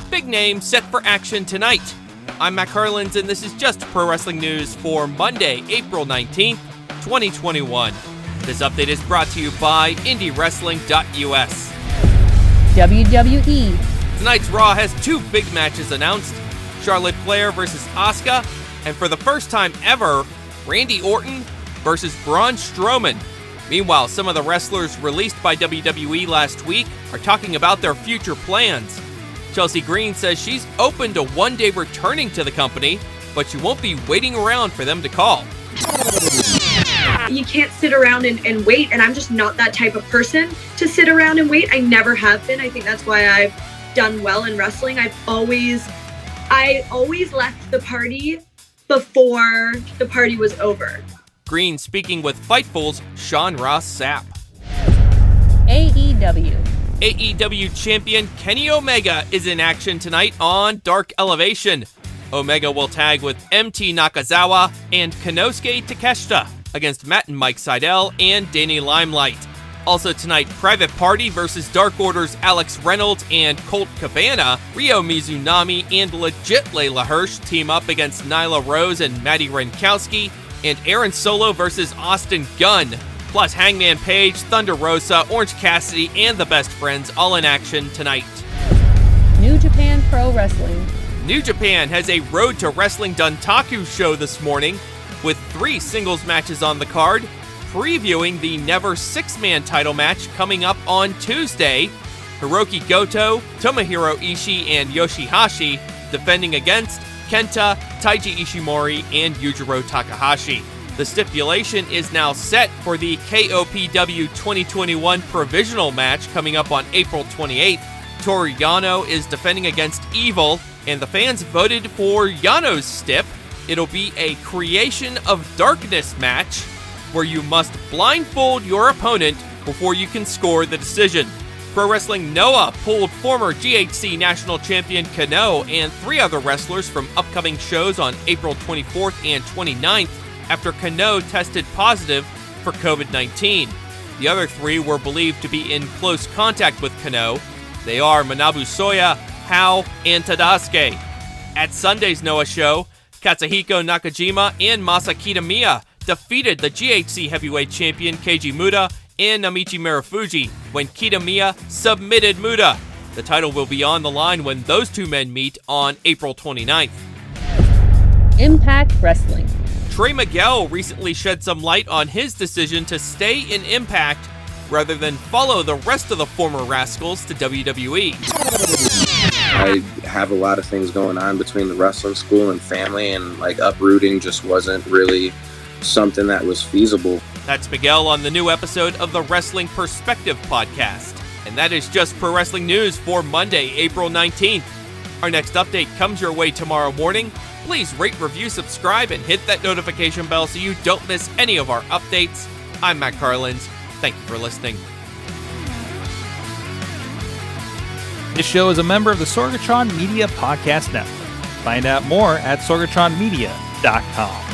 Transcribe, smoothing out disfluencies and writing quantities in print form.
big names set for action tonight. I'm Matt Carlins, and this is just pro wrestling news for Monday, April 19th, 2021. This update is brought to you by IndieWrestling.us. WWE. Tonight's Raw has two big matches announced: Charlotte Flair versus Asuka, and for the first time ever, Randy Orton versus Braun Strowman. Meanwhile, some of the wrestlers released by WWE last week are talking about their future plans. Chelsea Green says she's open to one day returning to the company, but she won't be waiting around for them to call. You can't sit around and wait, and I'm just not that type of person to sit around and wait. I never have been. I think that's why I've done well in wrestling. I always left the party before the party was over. Green speaking with Fightful's Sean Ross Sapp. AEW Champion Kenny Omega is in action tonight on Dark Elevation. Omega will tag with MT Nakazawa and Konosuke Takeshita against Matt and Mike Sydal and Danny Limelight. Also tonight, Private Party versus Dark Order's Alex Reynolds and Colt Cabana. Ryo Mizunami and legit Leyla Hirsch team up against Nyla Rose and Madi Wrenkowski. And Aaron Solow versus Austin Gunn. Plus Hangman Page, Thunder Rosa, Orange Cassidy, and the Best Friends all in action tonight. New Japan Pro Wrestling. New Japan has a Road to Wrestling Dontaku show this morning with 3 singles matches on the card, previewing the Never Six-Man title match coming up on Tuesday. Hiroki Goto, Tomohiro Ishii, and Yoshihashi defending against Kenta, Taiji Ishimori, and Yujiro Takahashi. The stipulation is now set for the KOPW 2021 provisional match coming up on April 28th. Toru Yano is defending against Evil, and the fans voted for Yano's stip. It'll be a Creation of Darkness match where you must blindfold your opponent before you can score the decision. Pro Wrestling Noah pulled former GHC National Champion Kano and 3 other wrestlers from upcoming shows on April 24th and 29th after Kano tested positive for COVID-19. The other 3 were believed to be in close contact with Kano. They are Manabu Soya, Hao, and Tadasuke. At Sunday's Noah show, Katsuhiko Nakajima and Masa Kitamiya defeated the GHC Heavyweight Champion Keiji Muta and Namichi Marufuji when Kitamiya submitted Muta. The title will be on the line when those 2 men meet on April 29th. Impact Wrestling. Trey Miguel recently shed some light on his decision to stay in Impact rather than follow the rest of the former Rascals to WWE. I have a lot of things going on between the wrestling school and family, and uprooting just wasn't really something that was feasible. That's Miguel on the new episode of the Wrestling Perspective podcast. And that is just pro wrestling news for Monday, April 19th. Our next update comes your way tomorrow morning. Please rate, review, subscribe, and hit that notification bell so you don't miss any of our updates. I'm Matt Carlins. Thank you for listening. This show is a member of the Sorgatron Media Podcast Network. Find out more at sorgatronmedia.com.